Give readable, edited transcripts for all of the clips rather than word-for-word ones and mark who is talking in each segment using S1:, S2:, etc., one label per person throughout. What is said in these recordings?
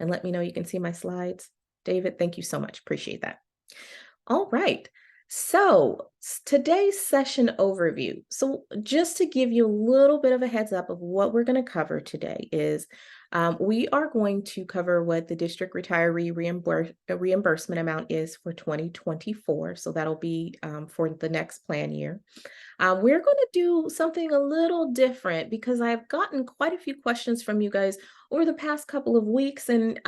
S1: and let me know you can see my slides. David, thank you so much. Appreciate that. All right. So today's session overview. So just to give you a little bit of a heads up of what we're going to cover today is we are going to cover what the district retiree reimbursement amount is for 2024. So that'll be for the next plan year. We're going to do something a little different because I've gotten quite a few questions from you guys over the past couple of weeks, and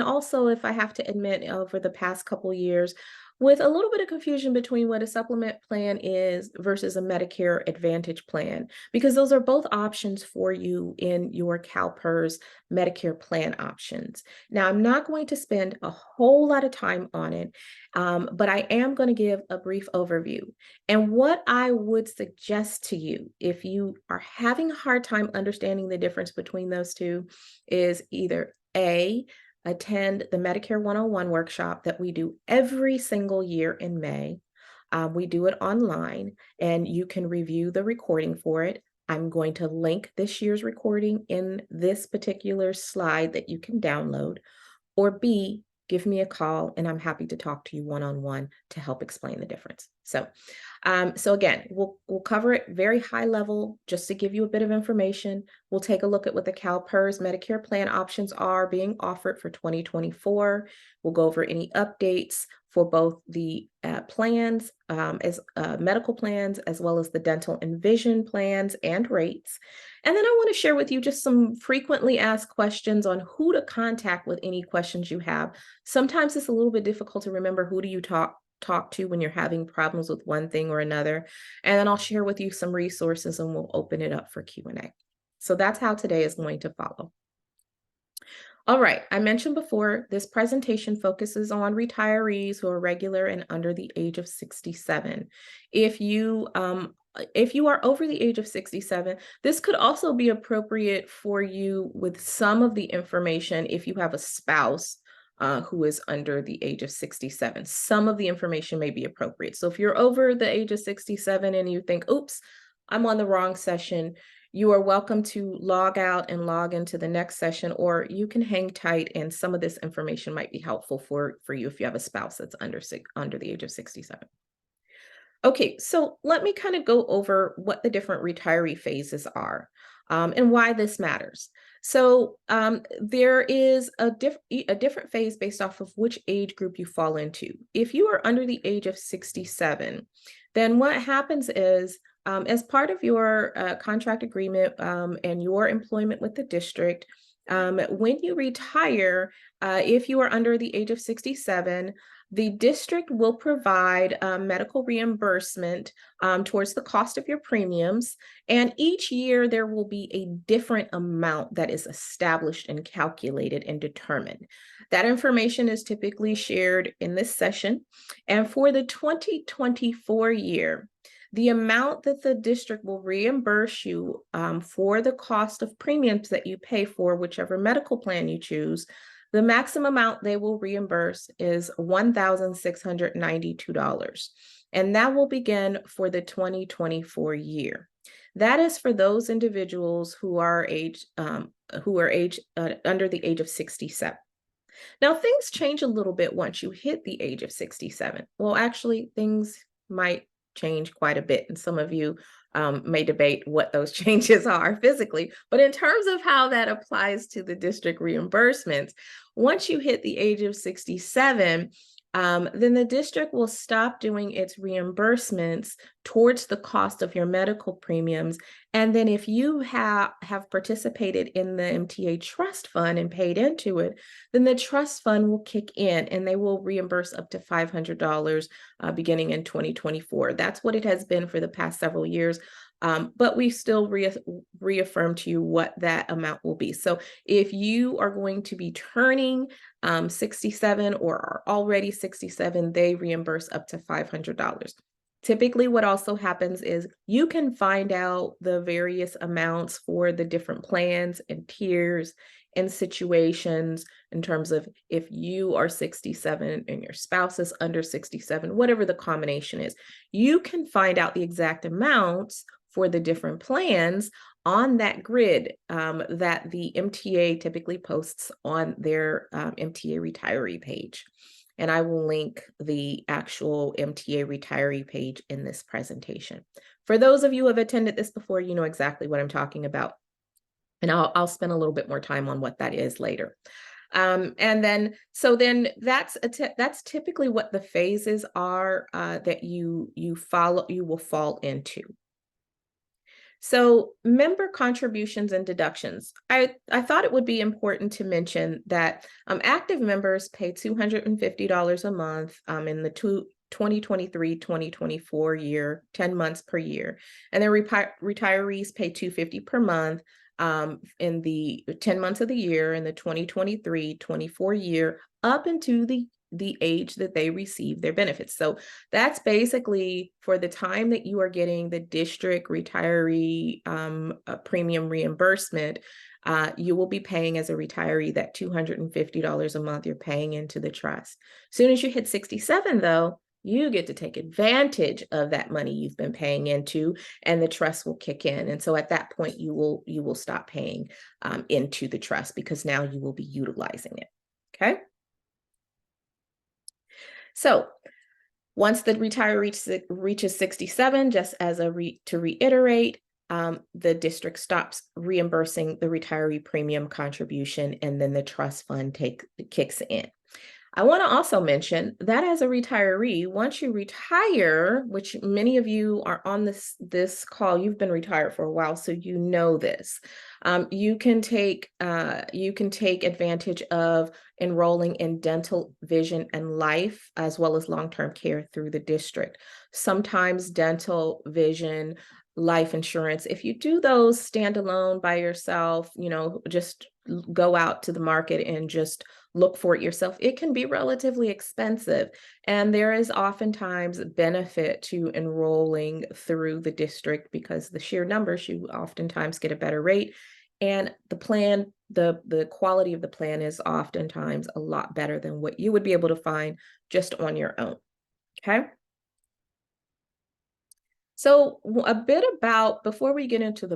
S1: also, if I have to admit, over the past couple of years, with a little bit of confusion between what a supplement plan is versus a Medicare Advantage plan, because those are both options for you in your CalPERS Medicare plan options. Now, I'm not going to spend a whole lot of time on it, but I am going to give a brief overview. And what I would suggest to you, if you are having a hard time understanding the difference between those two, is either A, attend the Medicare 101 workshop that we do every single year in May. We do it online, and you can review the recording for it. I'm going to link this year's recording in this particular slide that you can download. Or B, give me a call, and I'm happy to talk to you one-on-one to help explain the difference. So again, we'll cover it very high level just to give you a bit of information. We'll take a look at what the CalPERS Medicare plan options are being offered for 2024. We'll go over any updates for both the plans, as medical plans, as well as the dental and vision plans and rates. And then I want to share with you just some frequently asked questions on who to contact with any questions you have. Sometimes it's a little bit difficult to remember who do you talk to when you're having problems with one thing or another. And then I'll share with you some resources, and we'll open it up for Q&A. So that's how today is going to follow. All right, I mentioned before, this presentation focuses on retirees who are regular and under the age of 67. If you are over the age of 67, this could also be appropriate for you with some of the information if you have a spouse who is under the age of 67. Some of the information may be appropriate. So if you're over the age of 67 and you think, oops, I'm on the wrong session, you are welcome to log out and log into the next session, or you can hang tight, and some of this information might be helpful for you if you have a spouse that's under the age of 67. Okay, so let me kind of go over what the different retiree phases are and why this matters. So there is a different phase based off of which age group you fall into. If you are under the age of 67, then what happens is, as part of your contract agreement and your employment with the district, when you retire, if you are under the age of 67, the district will provide medical reimbursement towards the cost of your premiums. And each year there will be a different amount that is established and calculated and determined. That information is typically shared in this session. And for the 2024 year, the amount that the district will reimburse you for the cost of premiums that you pay for whichever medical plan you choose, the maximum amount they will reimburse is $1,692. And that will begin for the 2024 year. That is for those individuals who are under the age of 67. Now, things change a little bit once you hit the age of 67. Well, actually, things might change quite a bit, and some of you may debate what those changes are physically, but in terms of how that applies to the district reimbursements, once you hit the age of 67, then the district will stop doing its reimbursements towards the cost of your medical premiums. And then if you have participated in the MTA trust fund and paid into it, then the trust fund will kick in and they will reimburse up to $500 beginning in 2024. That's what it has been for the past several years. But we still reaffirm to you what that amount will be. So if you are going to be turning 67 or are already 67, they reimburse up to $500. Typically, what also happens is you can find out the various amounts for the different plans and tiers and situations in terms of if you are 67 and your spouse is under 67, whatever the combination is. You can find out the exact amounts for the different plans on that grid that the MTA typically posts on their MTA retiree page. And I will link the actual MTA retiree page in this presentation. For those of you who have attended this before, you know exactly what I'm talking about. And I'll spend a little bit more time on what that is later. And then that's typically what the phases are that you will fall into. So member contributions and deductions. I thought it would be important to mention that active members pay $250 a month in the 2023-2024 year, 10 months per year. And then retirees pay $250 per month in the 10 months of the year in the 2023-24 year up into the age that they receive their benefits. So that's basically for the time that you are getting the district retiree premium reimbursement, you will be paying as a retiree that $250 a month you're paying into the trust. As soon as you hit 67 though, you get to take advantage of that money you've been paying into, and the trust will kick in. And so at that point, you will stop paying into the trust because now you will be utilizing it. Okay. So once the retiree reaches 67, just as to reiterate, the district stops reimbursing the retiree premium contribution, and then the trust fund kicks in. I want to also mention that as a retiree, once you retire, which many of you are on this call, you've been retired for a while, so you know this. You can take advantage of enrolling in dental, vision, and life, as well as long-term care through the district. Sometimes dental, vision, life insurance, if you do those standalone by yourself, just go out to the market and just look for it yourself, it can be relatively expensive. And there is oftentimes benefit to enrolling through the district because the sheer numbers, you oftentimes get a better rate. And the plan, the quality of the plan is oftentimes a lot better than what you would be able to find just on your own. Okay. So a bit about, before we get into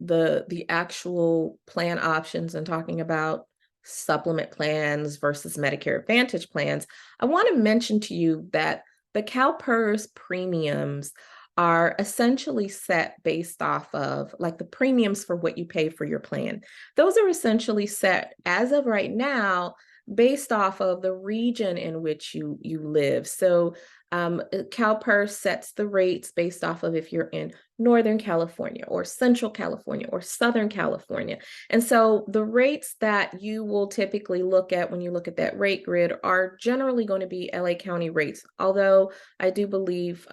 S1: the actual plan options and talking about supplement plans versus Medicare Advantage plans, I want to mention to you that the CalPERS premiums are essentially set based off of like the premiums for what you pay for your plan. Those are essentially set as of right now based off of the region in which you live. So CalPERS sets the rates based off of if you're in Northern California or Central California or Southern California. And so the rates that you will typically look at when you look at that rate grid are generally going to be LA County rates, although I do believe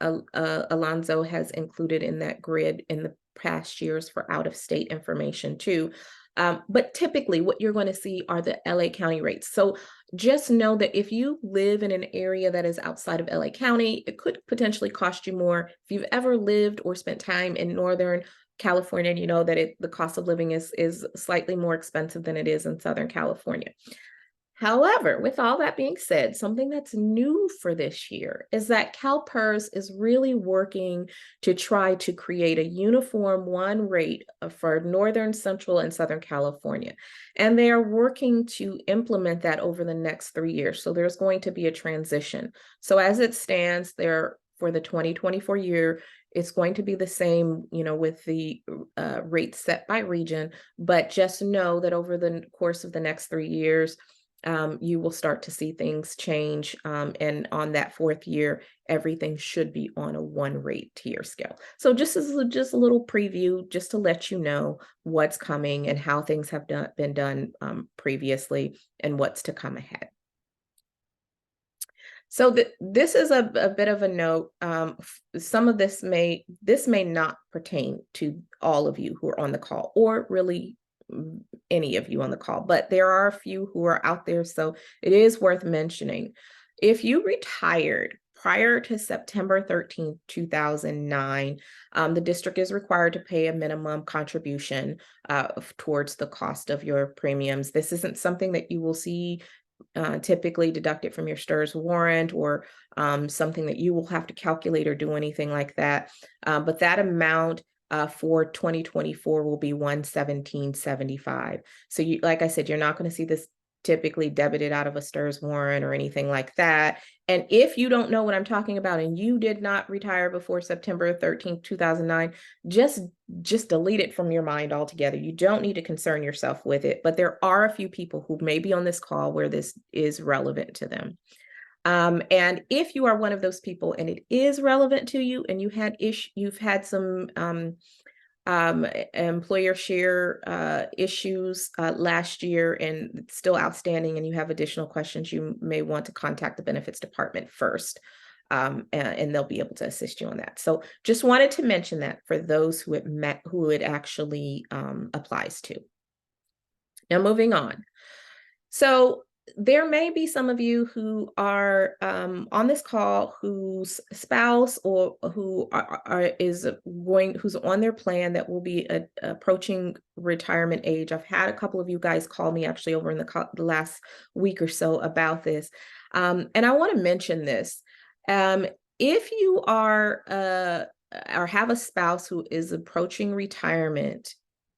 S1: Alonzo has included in that grid in the past years for out-of-state information too. But typically what you're going to see are the LA County rates. So just know that if you live in an area that is outside of LA County, it could potentially cost you more. If you've ever lived or spent time in Northern California, you know that the cost of living is slightly more expensive than it is in Southern California. However, with all that being said, something that's new for this year is that CalPERS is really working to try to create a uniform one rate for Northern, Central, and Southern California. And they are working to implement that over the next 3 years. So there's going to be a transition. So as it stands there for the 2024 year, it's going to be the same, with the rates set by region, but just know that over the course of the next 3 years, you will start to see things change. And on that 4th year, everything should be on a one rate tier scale. So just a little preview, just to let you know what's coming and how things have been done previously and what's to come ahead. So this is a bit of a note. Some of this may not pertain to all of you who are on the call, or really any of you on the call, but there are a few who are out there, so it is worth mentioning. If you retired prior to September 13th, 2009, the district is required to pay a minimum contribution towards the cost of your premiums. This isn't something that you will see typically deducted from your STRS warrant, or something that you will have to calculate or do anything like that. But that amount for 2024 will be 117.75. So you, like I said, you're not going to see this typically debited out of a STRS warrant or anything like that. And if you don't know what I'm talking about and you did not retire before September 13th, 2009, just delete it from your mind altogether. You don't need to concern yourself with it, but there are a few people who may be on this call where this is relevant to them. And if you are one of those people and it is relevant to you and you've had some employer share issues last year and it's still outstanding and you have additional questions, you may want to contact the benefits department first. And they'll be able to assist you on that. So just wanted to mention that for those who it actually applies to. Now moving on. So there may be some of you who are on this call whose spouse or who who's on their plan that will be approaching retirement age. I've had a couple of you guys call me actually over in the last week or so about this. And I want to mention this. If you are or have a spouse who is approaching retirement,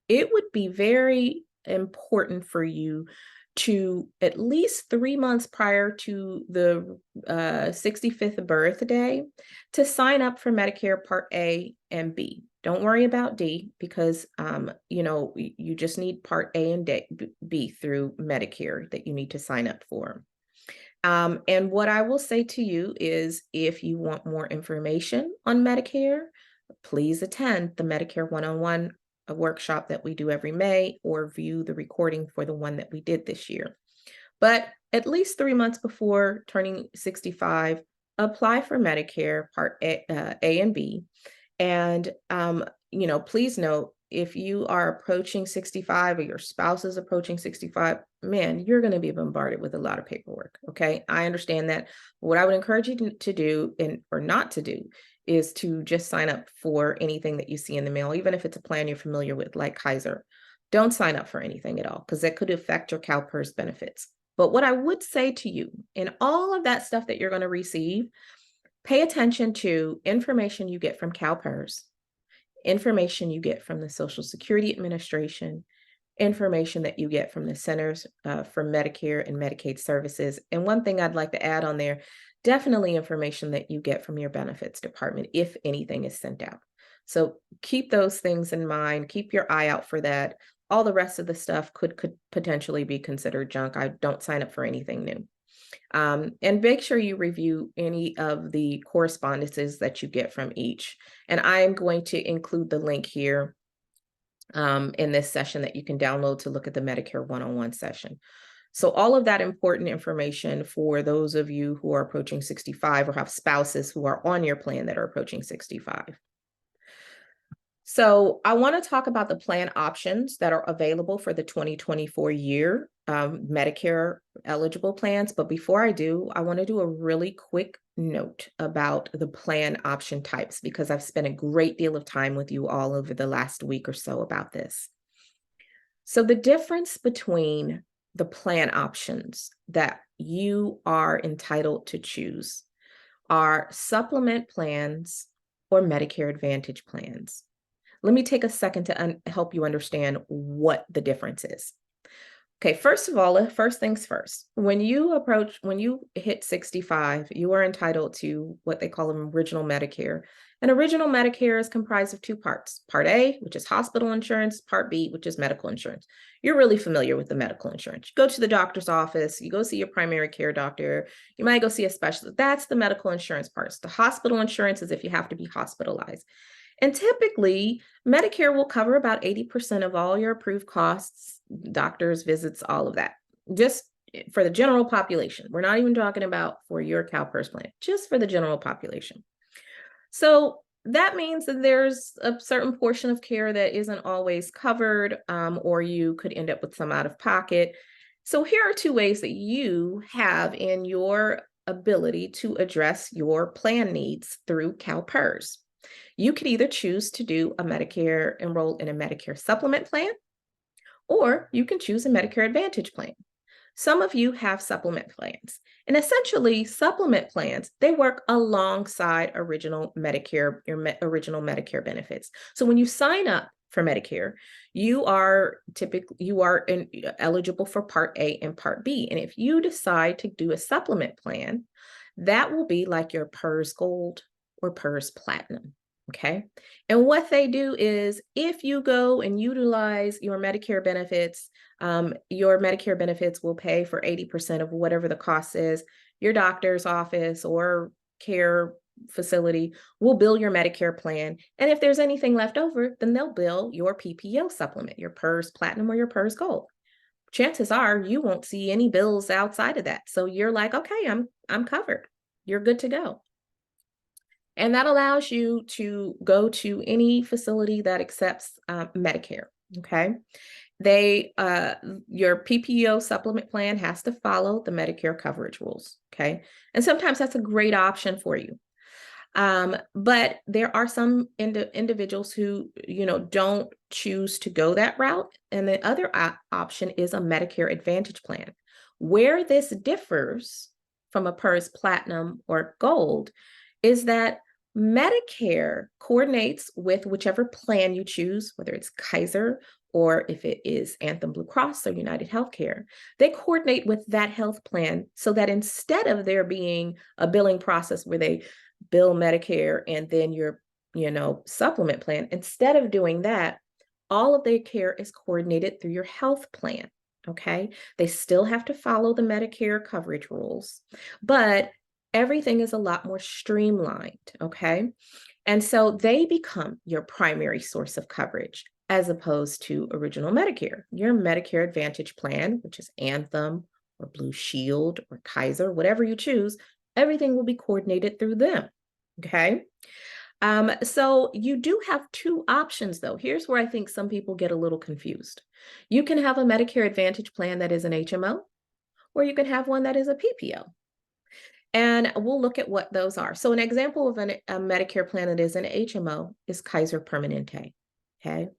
S1: it would be very important for you to at least 3 months prior to the 65th birthday to sign up for Medicare Part A and B. Don't worry about D because, you just need Part A and B through Medicare that you need to sign up for. And what I will say to you is if you want more information on Medicare, please attend the Medicare 101 a workshop that we do every May or view the recording for the one that we did this year. But at least 3 months before turning 65, apply for Medicare Part A and B. And, please note, if you are approaching 65 or your spouse is approaching 65, man, you're going to be bombarded with a lot of paperwork. Okay. I understand that. What I would encourage you to do or not to do is to just sign up for anything that you see in the mail, even if it's a plan you're familiar with, like Kaiser. Don't sign up for anything at all because that could affect your CalPERS benefits. But what I would say to you, in all of that stuff that you're going to receive, pay attention to information you get from CalPERS, information you get from the Social Security Administration, information that you get from the Centers for Medicare and Medicaid Services. And one thing I'd like to add on there, definitely information that you get from your benefits department, if anything is sent out. So keep those things in mind, keep your eye out for that. All the rest of the stuff could potentially be considered junk. I don't sign up for anything new. And make sure you review any of the correspondences that you get from each. And I'm going to include the link here in this session that you can download to look at the Medicare 101 session. So all of that important information for those of you who are approaching 65 or have spouses who are on your plan that are approaching 65. So I want to talk about the plan options that are available for the 2024 year Medicare eligible plans. But before I do, I want to do a really quick note about the plan option types because I've spent a great deal of time with you all over the last week or so about this. So the difference between the plan options that you are entitled to choose are supplement plans or Medicare Advantage plans. Let me take a second to help you understand what the difference is. Okay, first of all, first things first, when you hit 65, you are entitled to what they call an original Medicare. And original Medicare is comprised of two parts, Part A, which is hospital insurance, Part B, which is medical insurance. You're really familiar with the medical insurance. You go to the doctor's office, you go see your primary care doctor, you might go see a specialist. That's the medical insurance parts. The hospital insurance is if you have to be hospitalized. And typically, Medicare will cover about 80% of all your approved costs, doctors, visits, all of that, just for the general population. We're not even talking about for your CalPERS plan, just for the general population. So that means that there's a certain portion of care that isn't always covered, or you could end up with some out of pocket. So here are two ways that you have in your ability to address your plan needs through CalPERS. You could either choose to enroll in a Medicare supplement plan, or you can choose a Medicare Advantage plan. Some of you have supplement plans. And essentially, supplement plans, they work alongside original Medicare, original Medicare benefits. So when you sign up for Medicare, you are eligible for Part A and Part B. And if you decide to do a supplement plan, that will be like your PERS Gold or PERS Platinum. Okay. And what they do is if you go and utilize your Medicare benefits will pay for 80% of whatever the cost is. Your doctor's office or care facility will bill your Medicare plan. And if there's anything left over, then they'll bill your PPO supplement, your PERS Platinum or your PERS Gold. Chances are you won't see any bills outside of that. So you're like, okay, I'm covered. You're good to go. And that allows you to go to any facility that accepts Medicare, okay? Your PPO supplement plan has to follow the Medicare coverage rules, okay? And sometimes that's a great option for you. But there are some individuals who, don't choose to go that route. And the other option is a Medicare Advantage plan. Where this differs from a PERS Platinum or Gold is that Medicare coordinates with whichever plan you choose, whether it's Kaiser or if it is Anthem Blue Cross or United Healthcare. They coordinate with that health plan so that instead of there being a billing process where they bill Medicare and then your, supplement plan, instead of doing that, all of their care is coordinated through your health plan. Okay. They still have to follow the Medicare coverage rules, but everything is a lot more streamlined, okay? And so they become your primary source of coverage as opposed to original Medicare. Your Medicare Advantage plan, which is Anthem or Blue Shield or Kaiser, whatever you choose, everything will be coordinated through them, okay? So you do have two options though. Here's where I think some people get a little confused. You can have a Medicare Advantage plan that is an HMO, or you can have one that is a PPO. And we'll look at what those are. So an example of a Medicare plan that is an HMO is Kaiser Permanente, okay?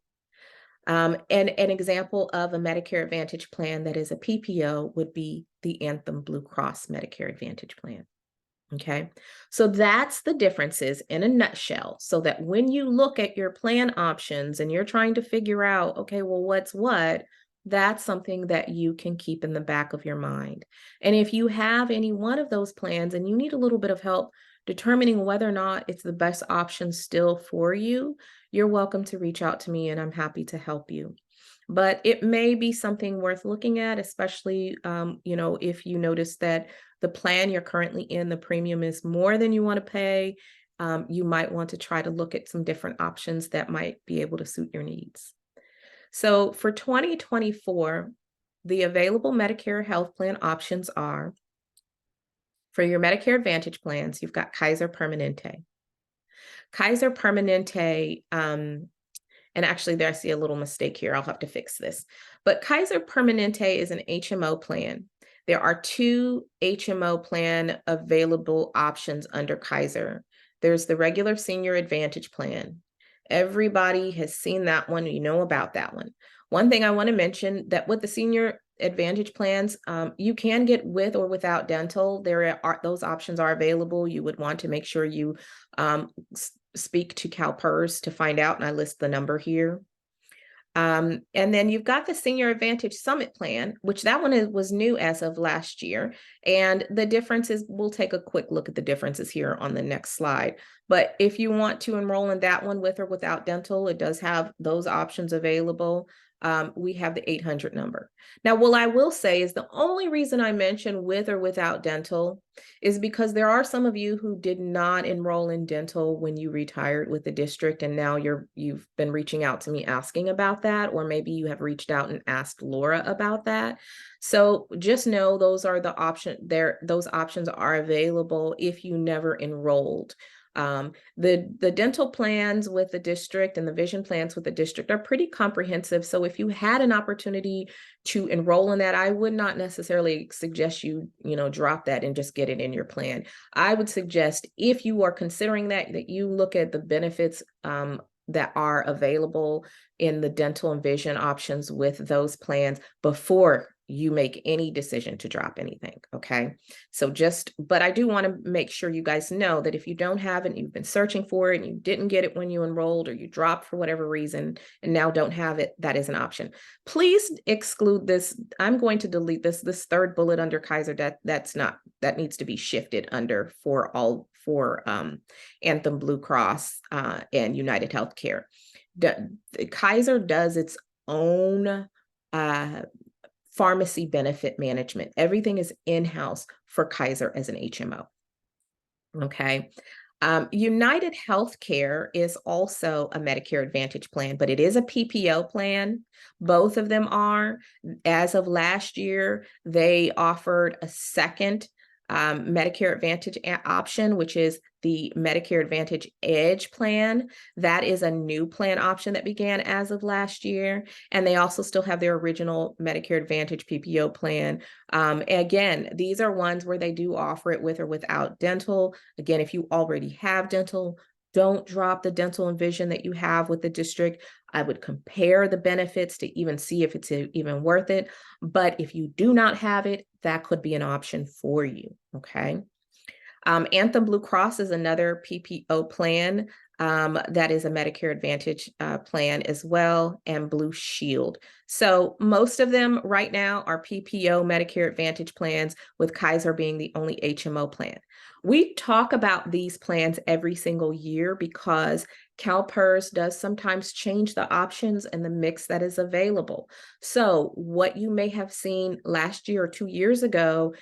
S1: And an example of a Medicare Advantage plan that is a PPO would be the Anthem Blue Cross Medicare Advantage plan, okay? So that's the differences in a nutshell, so that when you look at your plan options and you're trying to figure out, okay, well, what's what, that's something that you can keep in the back of your mind. And if you have any one of those plans and you need a little bit of help determining whether or not it's the best option still for you, you're welcome to reach out to me and I'm happy to help you. But it may be something worth looking at, especially, if you notice that the plan you're currently in, the premium is more than you want to pay. You might want to try to look at some different options that might be able to suit your needs. So for 2024, the available Medicare health plan options are, for your Medicare Advantage plans, you've got Kaiser Permanente. Kaiser Permanente, and actually there I see a little mistake here. I'll have to fix this. But Kaiser Permanente is an HMO plan. There are two HMO plan available options under Kaiser. There's the regular Senior Advantage plan. Everybody has seen that one. You know about that one. One thing I want to mention that with the Senior Advantage plans, you can get with or without dental. Those options are available. You would want to make sure you speak to CalPERS to find out, and I list the number here. And then you've got the Senior Advantage Summit Plan, which that one was new as of last year. And the differences, we'll take a quick look at the differences here on the next slide. But if you want to enroll in that one with or without dental, it does have those options available. We have the 800 number. Now, what I will say is the only reason I mention with or without dental is because there are some of you who did not enroll in dental when you retired with the district, and now you've been reaching out to me asking about that, or maybe you have reached out and asked Laura about that. So just know those are the option there. Those options are available if you never enrolled. The dental plans with the district and the vision plans with the district are pretty comprehensive. So if you had an opportunity to enroll in that, I would not necessarily suggest you, drop that and just get it in your plan. I would suggest, if you are considering that you look at the benefits that are available in the dental and vision options with those plans before you make any decision to drop anything, okay? So but I do want to make sure you guys know that if you don't have it and you've been searching for it and you didn't get it when you enrolled, or you dropped for whatever reason and now don't have it, that is an option. Please exclude this. I'm going to delete this third bullet under Kaiser. That needs to be shifted under for Anthem Blue Cross and United Healthcare. Kaiser does its own pharmacy benefit management. Everything is in-house for Kaiser as an HMO. Okay. United Healthcare is also a Medicare Advantage plan, but it is a PPO plan. Both of them are. As of last year, they offered a second Medicare Advantage option, which is the Medicare Advantage Edge plan. That is a new plan option that began as of last year. And they also still have their original Medicare Advantage PPO plan. Again, these are ones where they do offer it with or without dental. Again, if you already have dental, don't drop the dental and vision that you have with the district. I would compare the benefits to even see if it's even worth it. But if you do not have it, that could be an option for you, okay? Anthem Blue Cross is another PPO plan that is a Medicare Advantage plan as well, and Blue Shield. So most of them right now are PPO Medicare Advantage plans, with Kaiser being the only HMO plan. We talk about these plans every single year because CalPERS does sometimes change the options and the mix that is available. So what you may have seen last year or 2 years ago,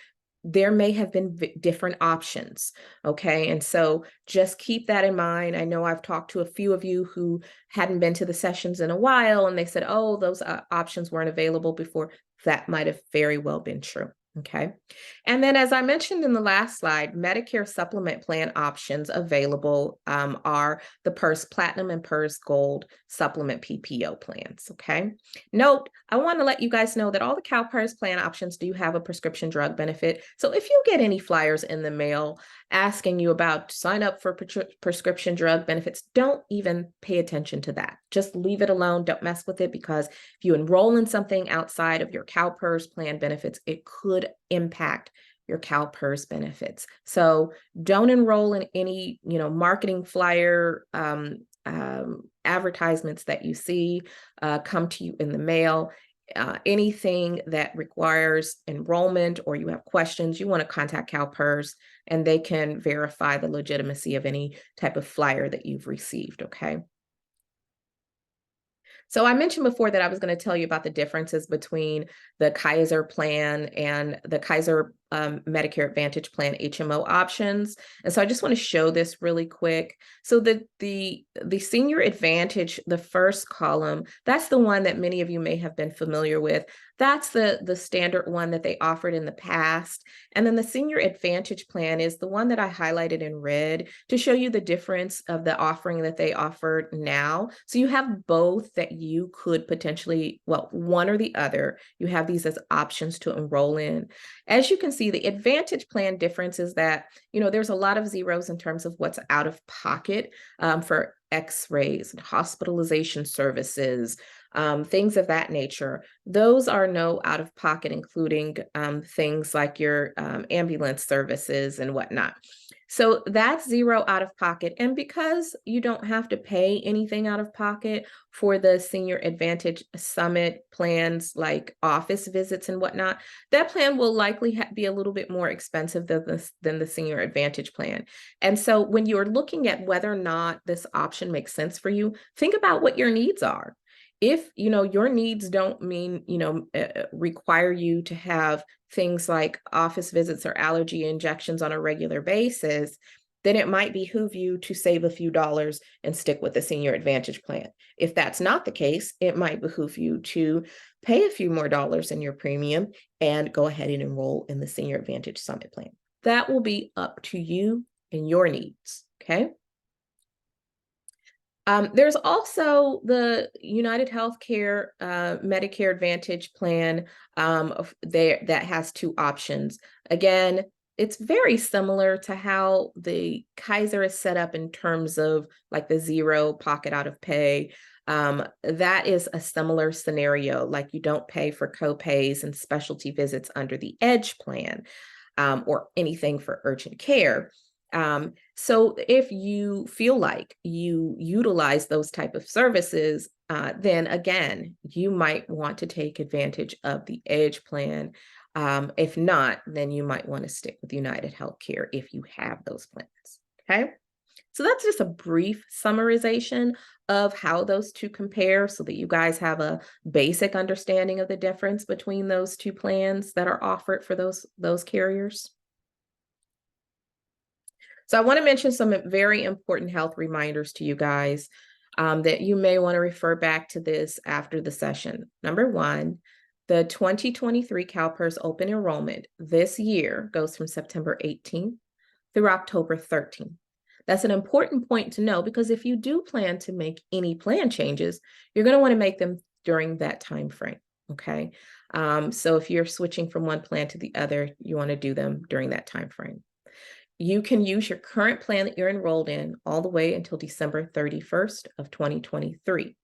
S1: there may have been different options, okay? And so just keep that in mind. I know I've talked to a few of you who hadn't been to the sessions in a while, and they said, oh, those options weren't available before. That might have very well been true, okay? And then, as I mentioned in the last slide, Medicare supplement plan options available are the PERS Platinum and PERS Gold supplement PPO plans, okay? Note, I want to let you guys know that all the CalPERS plan options do have a prescription drug benefit. So if you get any flyers in the mail asking you about sign up for prescription drug benefits, don't even pay attention to that. Just leave it alone. Don't mess with it, because if you enroll in something outside of your CalPERS plan benefits, it could impact your CalPERS benefits. So don't enroll in any, marketing flyer advertisements that you see come to you in the mail. Anything that requires enrollment or you have questions, you want to contact CalPERS, and they can verify the legitimacy of any type of flyer that you've received, okay? So I mentioned before that I was going to tell you about the differences between the Kaiser plan and the Kaiser Medicare Advantage plan HMO options. And so I just want to show this really quick. So the Senior Advantage, the first column, that's the one that many of you may have been familiar with. That's the standard one that they offered in the past. And then the Senior Advantage plan is the one that I highlighted in red to show you the difference of the offering that they offered now. So you have both that you could potentially, well, one or the other, you have these as options to enroll in. As you can see, the Advantage plan difference is that, there's a lot of zeros in terms of what's out of pocket for x-rays and hospitalization services, things of that nature. Those are no out of pocket, including things like your ambulance services and whatnot. So that's zero out of pocket. And because you don't have to pay anything out of pocket for the Senior Advantage Summit plans like office visits and whatnot, that plan will likely be a little bit more expensive than the Senior Advantage plan. And so when you're looking at whether or not this option makes sense for you, think about what your needs are. If, your needs don't require you to have things like office visits or allergy injections on a regular basis, then it might behoove you to save a few dollars and stick with the Senior Advantage plan. If that's not the case, it might behoove you to pay a few more dollars in your premium and go ahead and enroll in the Senior Advantage Summit plan. That will be up to you and your needs, okay? There's also the United Healthcare Medicare Advantage plan that has two options. Again, it's very similar to how the Kaiser is set up in terms of like the zero pocket out of pay. That is a similar scenario, like you don't pay for co-pays and specialty visits under the EDGE plan, or anything for urgent care. So if you feel like you utilize those type of services, then again, you might want to take advantage of the EDGE plan. If not, then you might want to stick with United Healthcare if you have those plans. Okay. So that's just a brief summarization of how those two compare so that you guys have a basic understanding of the difference between those two plans that are offered for those carriers. So I want to mention some very important health reminders to you guys, that you may want to refer back to this after the session. Number one, the 2023 CalPERS open enrollment this year goes from September 18th through October 13th. That's an important point to know, because if you do plan to make any plan changes, you're going to want to make them during that time frame. Okay. So if you're switching from one plan to the other, you want to do them during that time frame. You can use your current plan that you're enrolled in all the way until December 31st of 2023.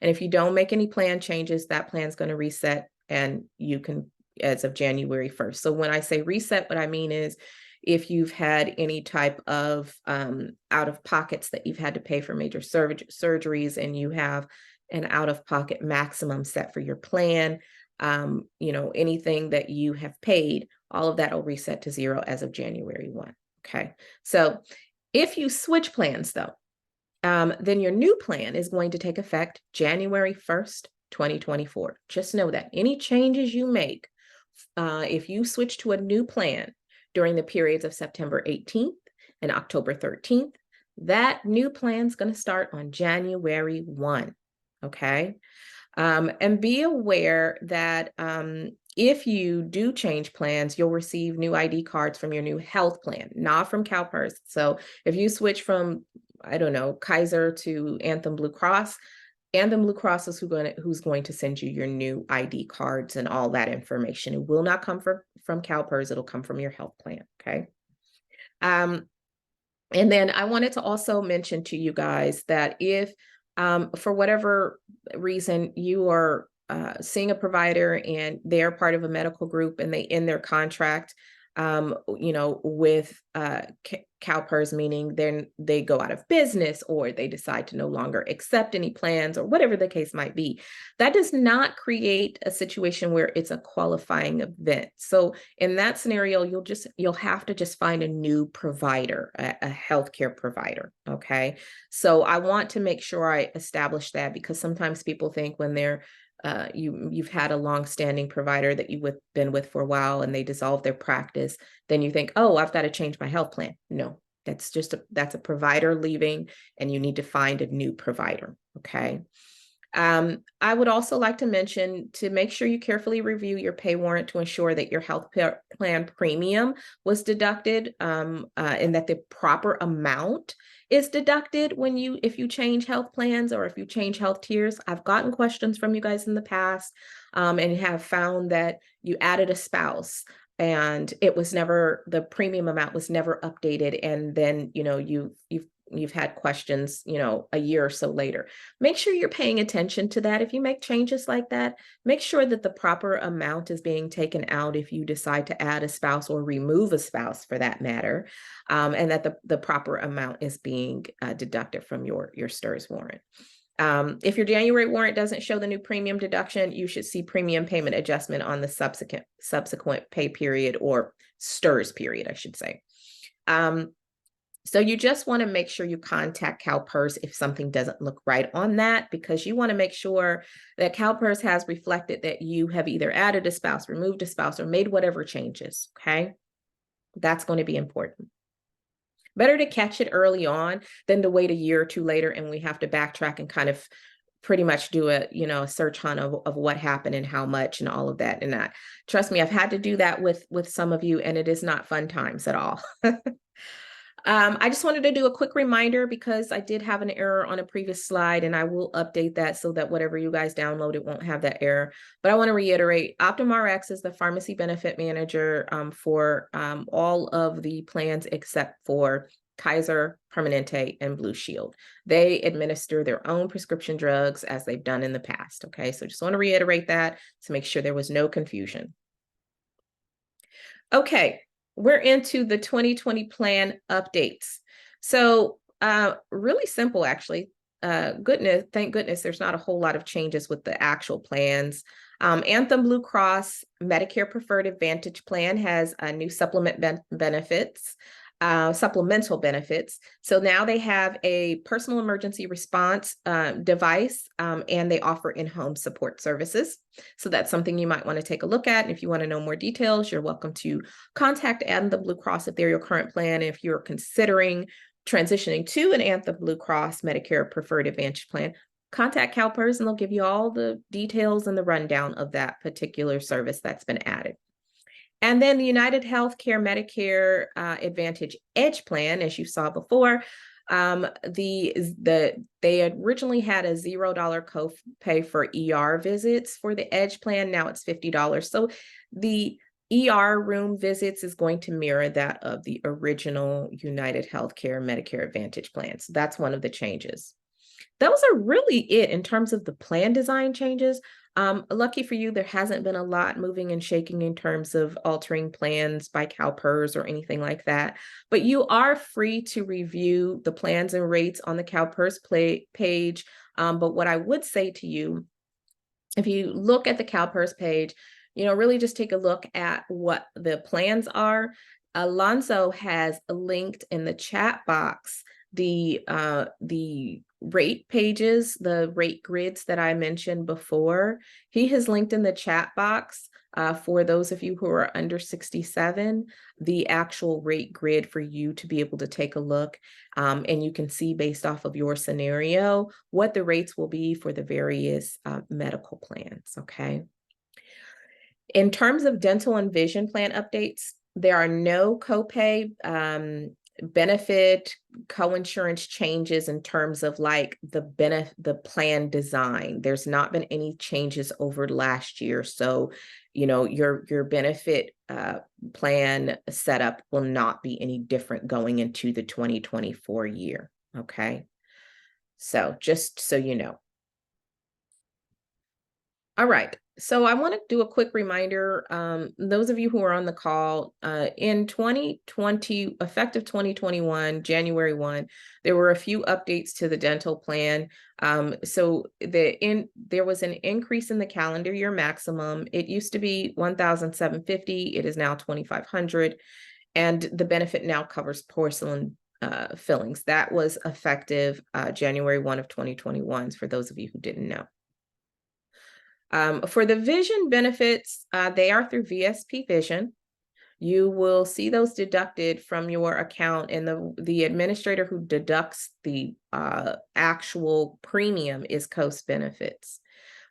S1: And if you don't make any plan changes, that plan is going to reset, and you can, as of January 1st. So when I say reset, what I mean is if you've had any type of out of pockets that you've had to pay for major surgeries, and you have an out of pocket maximum set for your plan, anything that you have paid, all of that will reset to zero as of January 1. Okay. So if you switch plans though, then your new plan is going to take effect January 1st, 2024. Just know that any changes you make, if you switch to a new plan during the periods of September 18th and October 13th, that new plan is going to start on January 1. Okay. And be aware that if you do change plans, you'll receive new ID cards from your new health plan, not from CalPERS. So if you switch from, I don't know, Kaiser to Anthem Blue Cross, Anthem Blue Cross is who's going to send you your new ID cards and all that information. It will not come from CalPERS. It'll come from your health plan. Okay. And then I wanted to also mention to you guys that if for whatever reason you are seeing a provider and they're part of a medical group and they end their contract, with CalPERS, meaning then they go out of business or they decide to no longer accept any plans or whatever the case might be, that does not create a situation where it's a qualifying event. So in that scenario, you'll have to just find a new provider, a healthcare provider. Okay. So I want to make sure I establish that, because sometimes people think when they're you've had a long-standing provider that you've been with for a while and they dissolve their practice, then you think, oh, I've got to change my health plan. No, that's a provider leaving, and you need to find a new provider. Okay. I would also like to mention to make sure you carefully review your pay warrant to ensure that your health plan premium was deducted, and that the proper amount is deducted if you change health plans or if you change health tiers. I've gotten questions from you guys in the past, and have found that you added a spouse and the premium amount was never updated. And then, you've had questions, a year or so later. Make sure you're paying attention to that. If you make changes like that, make sure that the proper amount is being taken out if you decide to add a spouse or remove a spouse for that matter, and that the proper amount is being deducted from your STRS warrant. If your January warrant doesn't show the new premium deduction, you should see premium payment adjustment on the subsequent pay period, or STRS period, I should say. So you just want to make sure you contact CalPERS if something doesn't look right on that, because you want to make sure that CalPERS has reflected that you have either added a spouse, removed a spouse, or made whatever changes. Okay. That's going to be important. Better to catch it early on than to wait a year or two later and we have to backtrack and kind of pretty much do a search hunt of what happened and how much and all of that. And trust me, I've had to do that with some of you, and it is not fun times at all. I just wanted to do a quick reminder, because I did have an error on a previous slide, and I will update that so that whatever you guys download, it won't have that error. But I want to reiterate, OptumRx is the pharmacy benefit manager for all of the plans except for Kaiser Permanente, and Blue Shield. They administer their own prescription drugs as they've done in the past. Okay, so just want to reiterate that to make sure there was no confusion. Okay, we're into the 2020 plan updates. So really simple, actually. Thank goodness there's not a whole lot of changes with the actual plans. Anthem Blue Cross Medicare Preferred Advantage Plan has new supplemental benefits. So now they have a personal emergency response device, and they offer in-home support services. So that's something you might want to take a look at. And if you want to know more details, you're welcome to contact Anthem Blue Cross if they're your current plan. If you're considering transitioning to an Anthem Blue Cross Medicare Preferred Advantage Plan, contact CalPERS and they'll give you all the details and the rundown of that particular service that's been added. And then the United Healthcare Medicare Advantage Edge plan, as you saw before, they originally had a $0 copay for ER visits for the Edge plan. Now it's $50. So the ER room visits is going to mirror that of the original United Healthcare Medicare Advantage plan. So that's one of the changes. Those are really it in terms of the plan design changes. Lucky for you, there hasn't been a lot moving and shaking in terms of altering plans by CalPERS or anything like that. But you are free to review the plans and rates on the CalPERS page. But what I would say to you, if you look at the CalPERS page, really just take a look at what the plans are. Alonzo has linked in the chat box the rate pages, the rate grids that I mentioned before. He has linked in the chat box for those of you who are under 67, the actual rate grid for you to be able to take a look. And you can see based off of your scenario, what the rates will be for the various medical plans, okay? In terms of dental and vision plan updates, there are no copay benefit coinsurance changes in terms of like the plan design. There's not been any changes over last year. So, your benefit plan setup will not be any different going into the 2024 year. Okay. So just so you know. All right. So I want to do a quick reminder. Those of you who are on the call, in 2020, effective 2021, January 1, there were a few updates to the dental plan. So there was an increase in the calendar year maximum. It used to be $1,750. It is now $2,500. And the benefit now covers porcelain fillings. That was effective January 1 of 2021, for those of you who didn't know. For the vision benefits, they are through VSP Vision. You will see those deducted from your account, and the administrator who deducts the actual premium is Coast Benefits.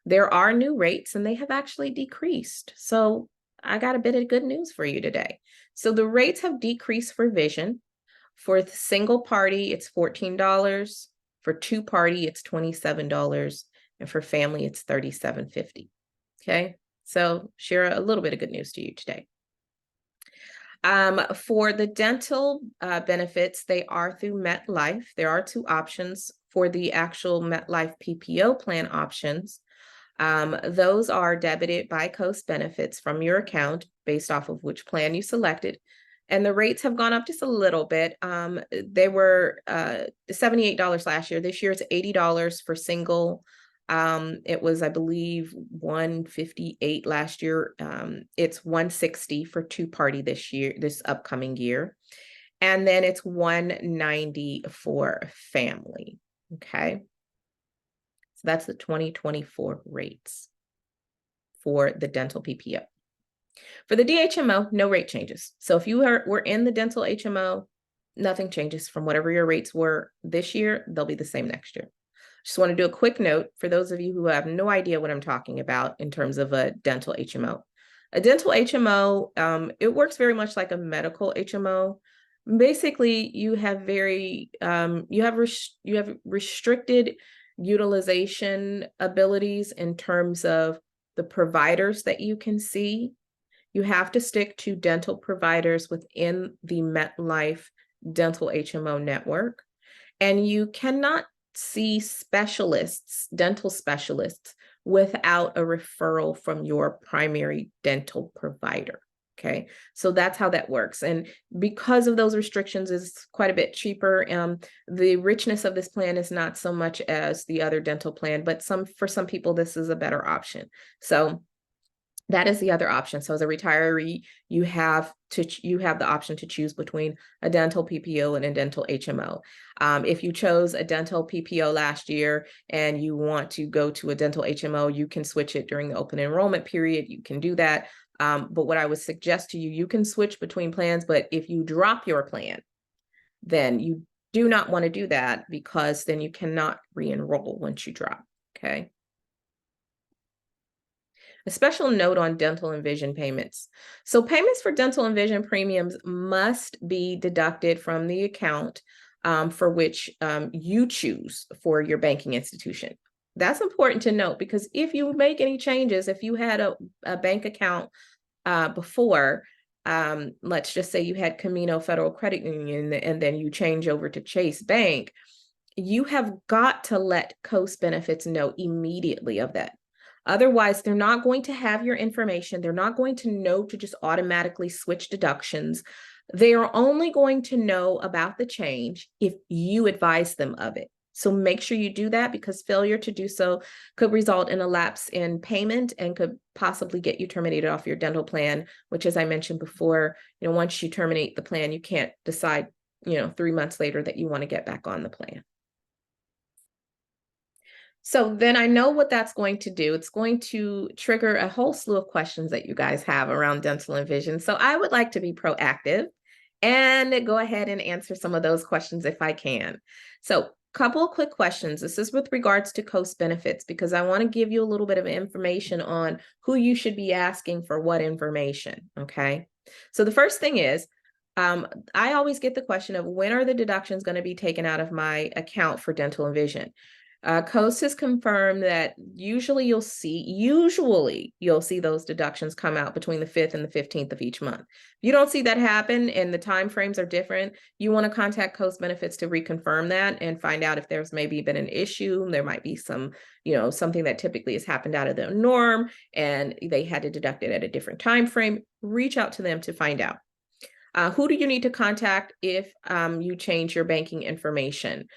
S1: There are new rates, and they have actually decreased. So I got a bit of good news for you today. So the rates have decreased for vision. For the single party, it's $14. For two party, it's $27. And for family, it's $37.50. Okay, so share a little bit of good news to you today. For the dental benefits, they are through MetLife. There are two options for the actual MetLife PPO plan options. Those are debited by Coast Benefits from your account based off of which plan you selected. And the rates have gone up just a little bit. They were $78 last year. This year it's $80 for single. It was, I believe, $158 last year. It's $160 for two party this upcoming year. And then it's $190 for family. Okay. So that's the 2024 rates for the dental PPO. For the DHMO, no rate changes. So if you were in the dental HMO, nothing changes from whatever your rates were this year. They'll be the same next year. Just want to do a quick note for those of you who have no idea what I'm talking about in terms of a dental HMO. A dental HMO, it works very much like a medical HMO. Basically, you have restricted utilization abilities in terms of the providers that you can see. You have to stick to dental providers within the MetLife dental HMO network, and you cannot see specialists, dental specialists, without a referral from your primary dental provider. Okay, so that's how that works. And because of those restrictions, is quite a bit cheaper. The richness of this plan is not so much as the other dental plan, but for some people, this is a better option. So that is the other option. So as a retiree, you have the option to choose between a dental PPO and a dental HMO. If you chose a dental PPO last year and you want to go to a dental HMO, you can switch it during the open enrollment period. You can do that. But what I would suggest to you, you can switch between plans, but if you drop your plan, then you do not want to do that, because then you cannot re-enroll once you drop. Okay. A special note on dental and vision payments. So payments for dental and vision premiums must be deducted from the account for which you choose for your banking institution. That's important to note, because if you make any changes, if you had a bank account before, let's just say you had Camino Federal Credit Union, and then you change over to Chase Bank, you have got to let Coast Benefits know immediately of that. Otherwise, they're not going to have your information. They're not going to know to just automatically switch deductions. They are only going to know about the change if you advise them of it. So make sure you do that, because failure to do so could result in a lapse in payment and could possibly get you terminated off your dental plan, which, as I mentioned before, once you terminate the plan, you can't decide, 3 months later that you want to get back on the plan. So then I know what that's going to do. It's going to trigger a whole slew of questions that you guys have around dental and vision. So I would like to be proactive and go ahead and answer some of those questions if I can. So couple of quick questions. This is with regards to Coast Benefits, because I want to give you a little bit of information on who you should be asking for what information. Okay. So the first thing is, I always get the question of, when are the deductions going to be taken out of my account for dental and vision? Coast has confirmed that usually you'll see those deductions come out between the 5th and the 15th of each month. If you don't see that happen and the time frames are different, you want to contact Coast Benefits to reconfirm that and find out if there's maybe been an issue. There might be some, something that typically has happened out of the norm and they had to deduct it at a different time frame. Reach out to them to find out. Who do you need to contact if you change your banking information?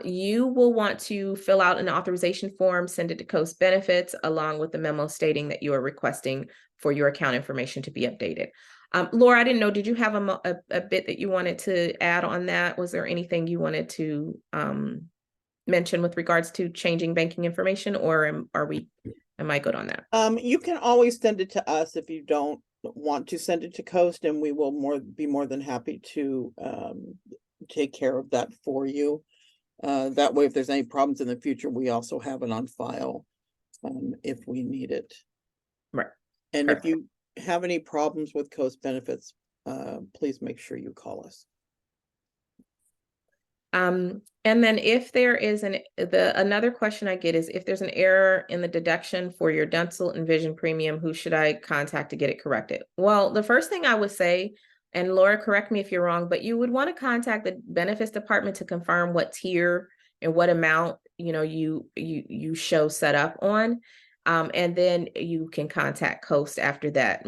S1: You will want to fill out an authorization form, send it to Coast Benefits, along with the memo stating that you are requesting for your account information to be updated. Laura, I didn't know, did you have a bit that you wanted to add on that? Was there anything you wanted to mention with regards to changing banking information, or am I good on that?
S2: You can always send it to us if you don't want to send it to Coast, and we will be more than happy to take care of that for you. That way, if there's any problems in the future, we also have it on file if we need it.
S1: Right.
S2: And Perfect. If you have any problems with Coast Benefits, please make sure you call us.
S1: And then if there is another question I get is, if there's an error in the deduction for your dental and vision premium, who should I contact to get it corrected? Well, the first thing I would say, and Laura, correct me if you're wrong, but you would want to contact the benefits department to confirm what tier and what amount, you show set up on. And then you can contact Coast after that,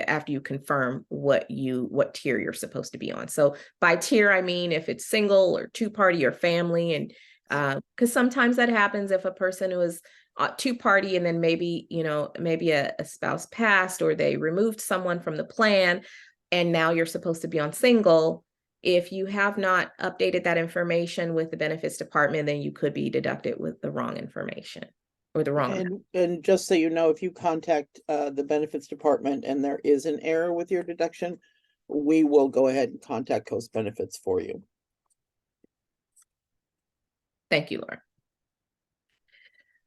S1: after you confirm what tier you're supposed to be on. So by tier, I mean if it's single or two-party or family, and because sometimes that happens if a person who is two-party and then maybe a spouse passed or they removed someone from the plan, and now you're supposed to be on single. If you have not updated that information with the benefits department, then you could be deducted with the wrong information. Or the wrong.
S2: And just so you know, if you contact the benefits department and there is an error with your deduction, we will go ahead and contact Coast Benefits for you.
S1: Thank you, Laura.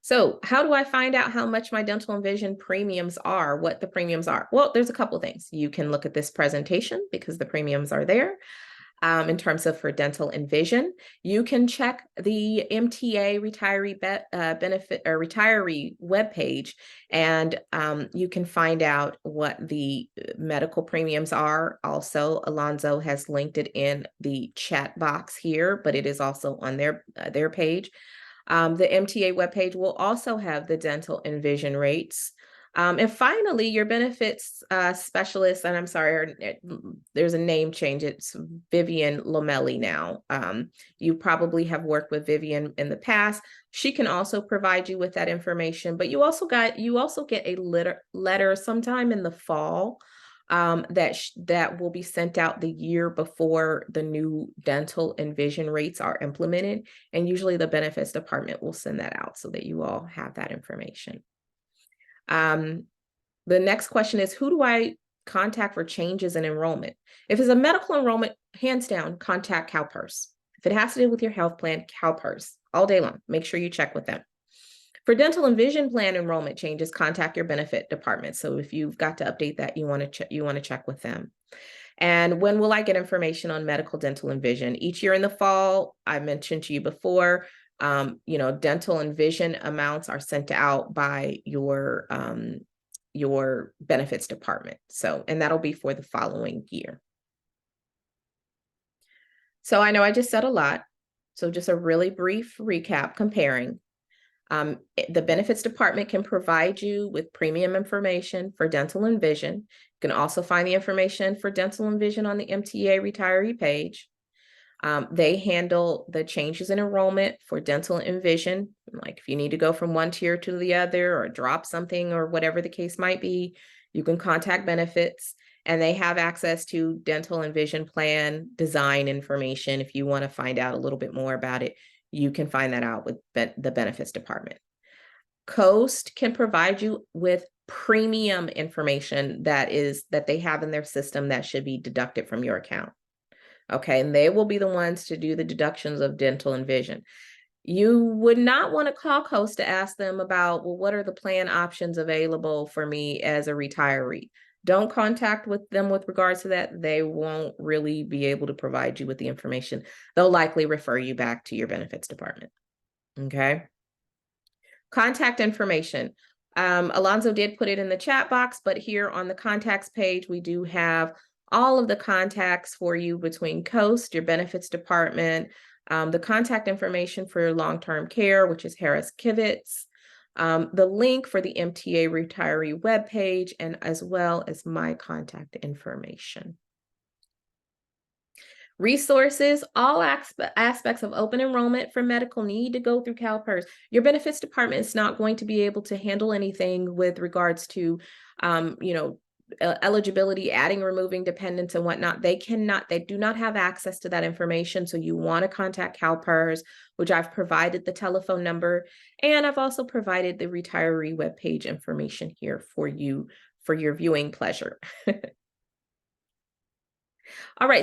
S1: So how do I find out how much my dental and vision premiums are, what the premiums are? Well, there's a couple of things. You can look at this presentation because the premiums are there. in terms of for dental and vision. You can check the MTA benefit or retiree webpage, and you can find out what the medical premiums are. Also, Alonzo has linked it in the chat box here, but it is also on their page. The MTA webpage will also have the dental and vision rates. And finally, your benefits specialist, and I'm sorry, there's a name change. It's Vivian Lomelli now. You probably have worked with Vivian in the past. She can also provide you with that information, but you also get a letter sometime in the fall that will be sent out the year before the new dental and vision rates are implemented. And usually the benefits department will send that out so that you all have that information. The next question is, who do I contact for changes in enrollment? If it's a medical enrollment, hands down, contact CalPERS. If it has to do with your health plan, CalPERS all day long. Make sure you check with them. For dental and vision plan enrollment changes, contact your benefit department. So if you've got to update that, you want to check with them. And when will I get information on medical, dental, and vision? Each year in the fall, I mentioned to you before, dental and vision amounts are sent out by your benefits department. So, and that'll be for the following year. So I know I just said a lot. So just a really brief recap comparing. The benefits department can provide you with premium information for dental and vision. You can also find the information for dental and vision on the MTA retiree page. They handle the changes in enrollment for dental and vision. Like if you need to go from one tier to the other or drop something or whatever the case might be, you can contact benefits, and they have access to dental and vision plan design information. If you want to find out a little bit more about it, you can find that out with the benefits department. Coast can provide you with premium information that they have in their system that should be deducted from your account. Okay, and they will be the ones to do the deductions of dental and vision. You would not want to call Coast to ask them about, well, what are the plan options available for me as a retiree? Don't contact with them with regards to that. They won't really be able to provide you with the information. They'll likely refer you back to your benefits department. Okay. Contact information. Alonzo did put it in the chat box, but here on the contacts page, we do have all of the contacts for you between Coast, your benefits department, the contact information for your long-term care, which is Harris Kivitz, the link for the MTA retiree webpage, and as well as my contact information. Resources, all aspects of open enrollment for medical need to go through CalPERS. Your benefits department is not going to be able to handle anything with regards to, eligibility, adding, removing dependents and whatnot. They do not have access to that information. So you want to contact CalPERS, which I've provided the telephone number, and I've also provided the retiree webpage information here for you for your viewing pleasure. All right.